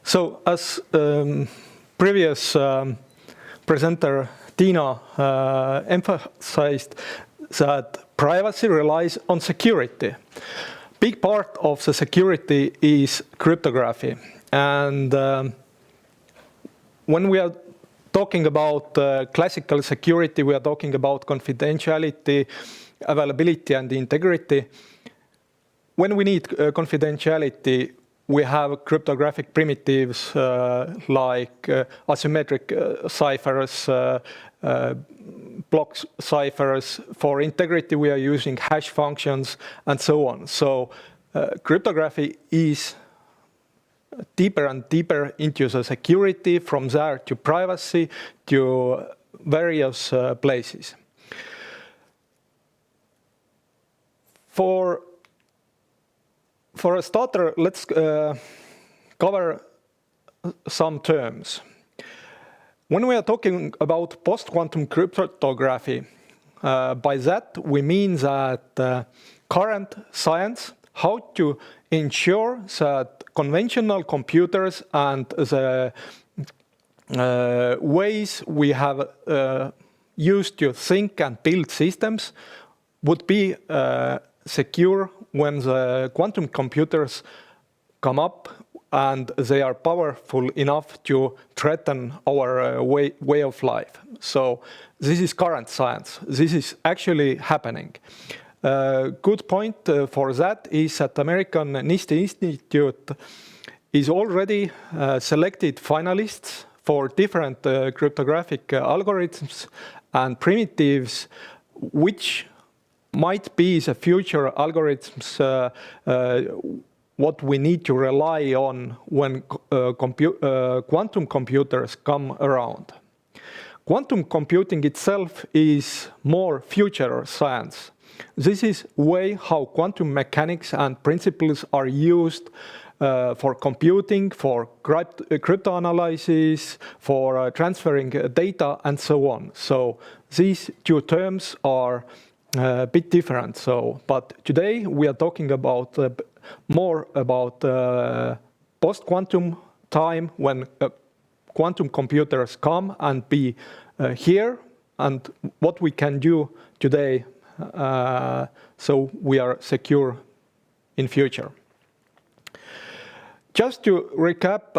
So as previous presenter Tiina emphasized that privacy relies on security. Big part of the security is cryptography. And when we are talking about classical security, we are talking about confidentiality, availability, and integrity. When we need confidentiality, we have cryptographic primitives like asymmetric ciphers, block ciphers. For integrity, we are using hash functions and so on. So cryptography is deeper and deeper into the security, from there to privacy, to various places. For a starter, let's cover some terms. When we are talking about post-quantum cryptography, by that we mean that current science, how to ensure that conventional computers and the ways we have used to think and build systems would be secure when the quantum computers come up and they are powerful enough to threaten our way of life. So this is current science. This is actually happening. Good point for that is that American NIST Institute is already selected finalists for different cryptographic algorithms and primitives, which might be the future algorithms what we need to rely on when quantum computers come around. Quantum computing itself is more future science. This is way how quantum mechanics and principles are used for computing, for cryptanalysis, for transferring data, and so on. So these two terms are a bit different. But today we are talking about more about post-quantum time, when quantum computers come and be here, and what we can do today so we are secure in future. Just to recap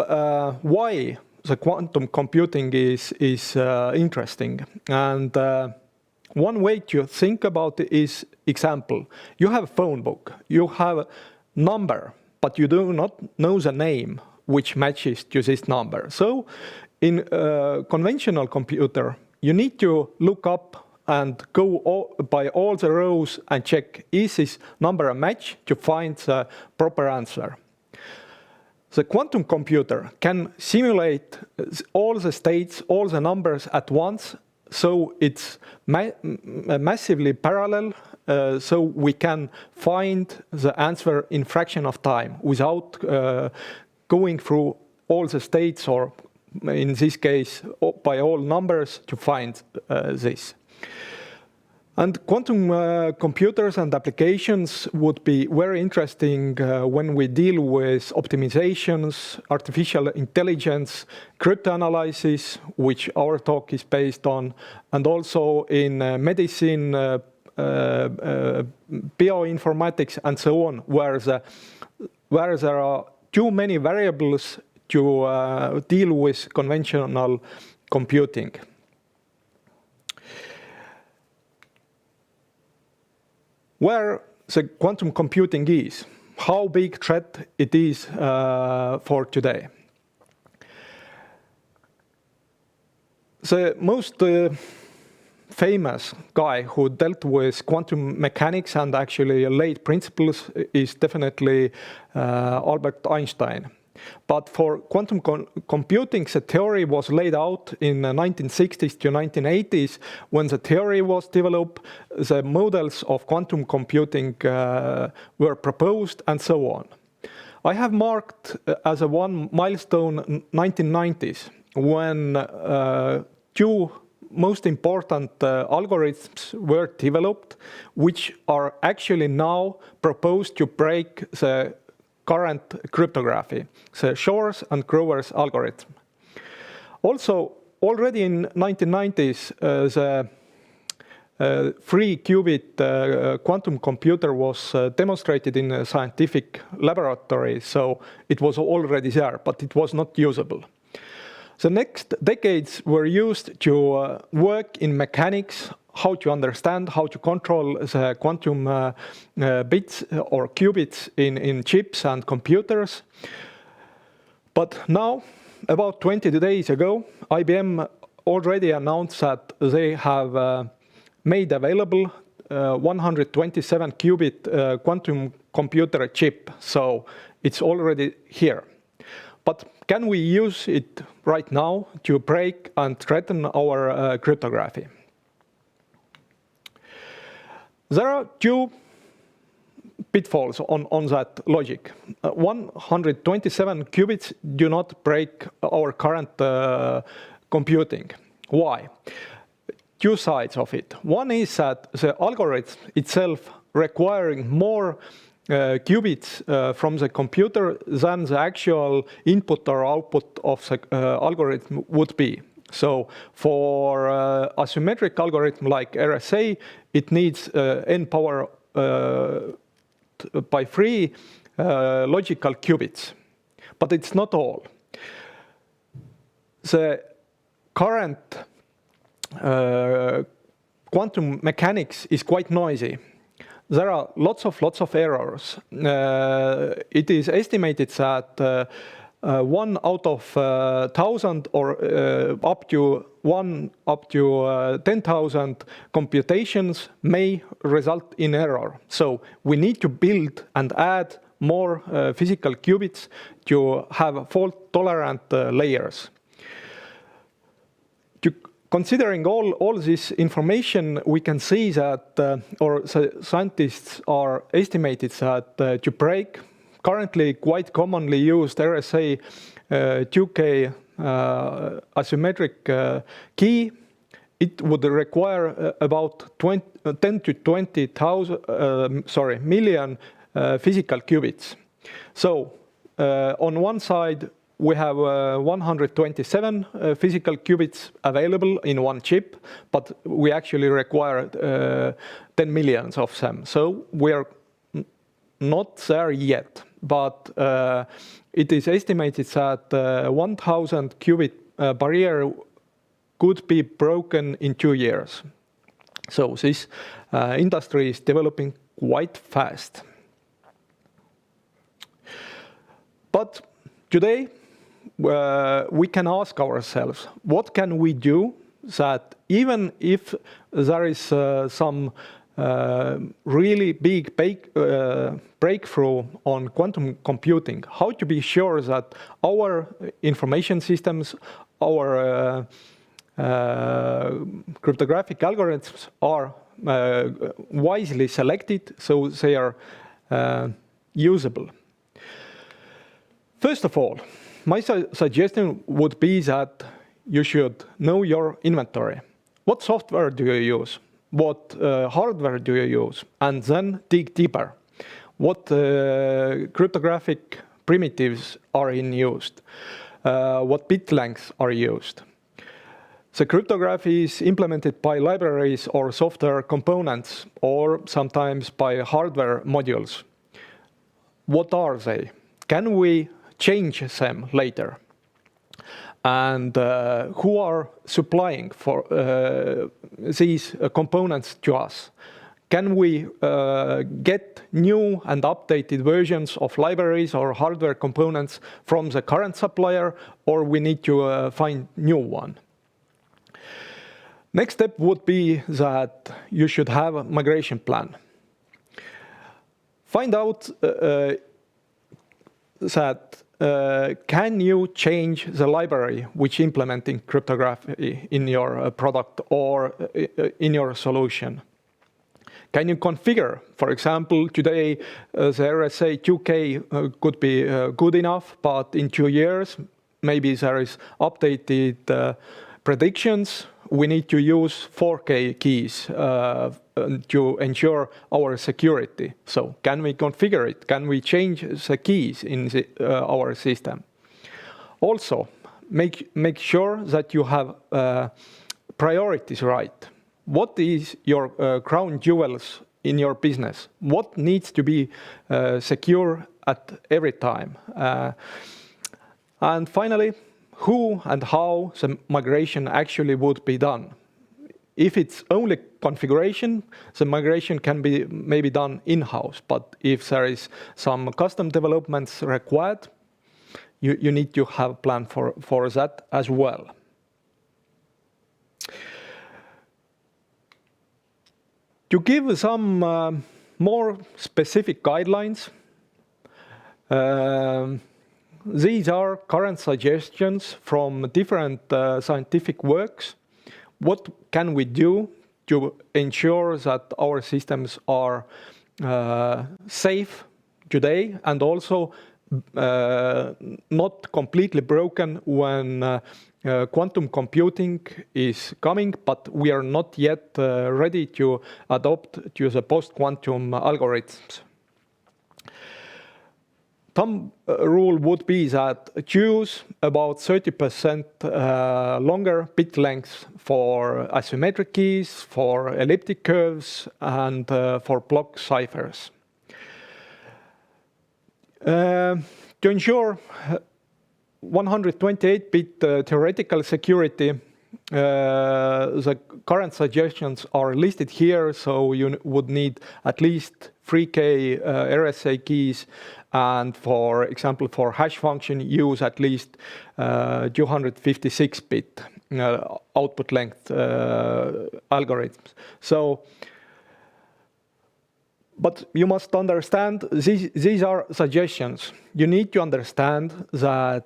why the quantum computing is interesting. And one way to think about it is example. You have a phone book, you have a number, but you do not know the name which matches to this number. So in a conventional computer, you need to look up and go by all the rows and check, is this number a match, to find the proper answer. The quantum computer can simulate all the states, all the numbers at once, so it's massively parallel, so we can find the answer in fraction of time without going through all the states, or in this case, by all numbers to find this. And quantum computers and applications would be very interesting when we deal with optimizations, artificial intelligence, cryptanalysis, which our talk is based on, and also in medicine, bioinformatics, and so on, where there are too many variables to deal with conventional computing. Where the quantum computing is, how big threat it is for today. The most famous guy who dealt with quantum mechanics and actually laid principles is definitely Albert Einstein. But for quantum computing, the theory was laid out in the 1960s to 1980s. When the theory was developed, the models of quantum computing were proposed, and so on. I have marked as a one milestone 1990s, when two most important algorithms were developed, which are actually now proposed to break the current cryptography, the Shor's and Grover's algorithm. Also, already in 1990s, the 3-qubit quantum computer was demonstrated in a scientific laboratory, so it was already there, but it was not usable. The next decades were used to work in mechanics, how to understand, how to control the quantum bits or qubits in chips and computers. But now, about 20 days ago, IBM already announced that they have made available 127 qubit quantum computer chip. So it's already here. But can we use it right now to break and threaten our cryptography? There are two pitfalls on that logic. 127 qubits do not break our current computing. Why? Two sides of it. One is that the algorithm itself requiring more qubits from the computer than the actual input or output of the algorithm would be. So for asymmetric algorithm like RSA, it needs n power by 3 logical qubits. But it's not all. The current quantum mechanics is quite noisy. There are lots of errors. It is estimated that 1 out of 1,000 or up to 10,000 computations may result in error. So we need to build and add more physical qubits to have fault-tolerant layers. Considering all this information, we can see that, or scientists are estimated that to break currently quite commonly used RSA 2K asymmetric key, it would require about 10 to 20,000, million physical qubits. So on one side, we have 127 physical qubits available in one chip, but we actually require 10 million of them. So we are not there yet, but it is estimated that 1,000 qubit barrier could be broken in 2 years. So this industry is developing quite fast. But today, we can ask ourselves, what can we do that even if there is some really big breakthrough on quantum computing, how to be sure that our information systems, our cryptographic algorithms are wisely selected so they are usable. First of all, my suggestion would be that you should know your inventory. What software do you use? What hardware do you use? And then dig deeper. What cryptographic primitives are in used? What bit lengths are used? The cryptography is implemented by libraries or software components, or sometimes by hardware modules. What are they? Can we change them later? And who are supplying for these components to us? Can we get new and updated versions of libraries or hardware components from the current supplier, or we need to find new one? Next step would be that you should have a migration plan. Find out that can you change the library which implementing cryptography in your product or in your solution? Can you configure, for example, today the RSA 2K could be good enough, but in 2 years, maybe there is updated predictions. We need to use 4K keys to ensure our security. So can we configure it? Can we change the keys in our system? Also, make sure that you have priorities right. What is your crown jewels in your business? What needs to be secure at every time? And finally, who and how the migration actually would be done. If it's only configuration, the migration can be maybe done in-house. But if there is some custom developments required, you need to have a plan for that as well. To give some more specific guidelines, these are current suggestions from different scientific works. What can we do to ensure that our systems are safe today and also not completely broken when quantum computing is coming, but we are not yet ready to adopt to the post-quantum algorithms. Thumb rule would be that choose about 30% longer bit lengths for asymmetric keys, for elliptic curves, and for block ciphers. To ensure 128-bit theoretical security, the current suggestions are listed here, so you would need at least 3K RSA keys, and for example, for hash function, use at least 256-bit output length algorithms. So, but you must understand, these are suggestions. You need to understand that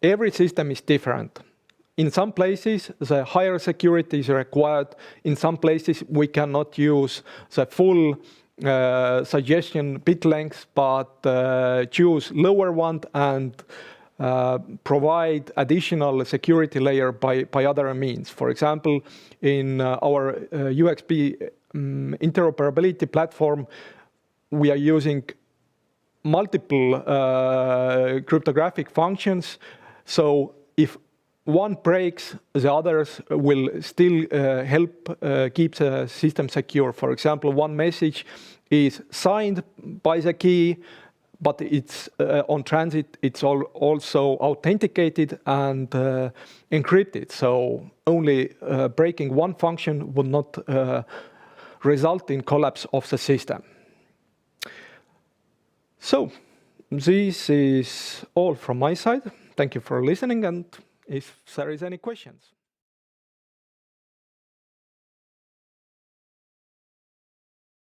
every system is different. In some places, the higher security is required. In some places, we cannot use the full suggestion bit length, but choose lower one and provide additional security layer by other means. For example, in our UXP interoperability platform, we are using multiple cryptographic functions. So if one breaks, the others will still help keep the system secure. For example, one message is signed by the key, but it's on transit, it's also authenticated and encrypted. So only breaking one function would not result in collapse of the system. So this is all from my side. Thank you for listening, and if there is any questions.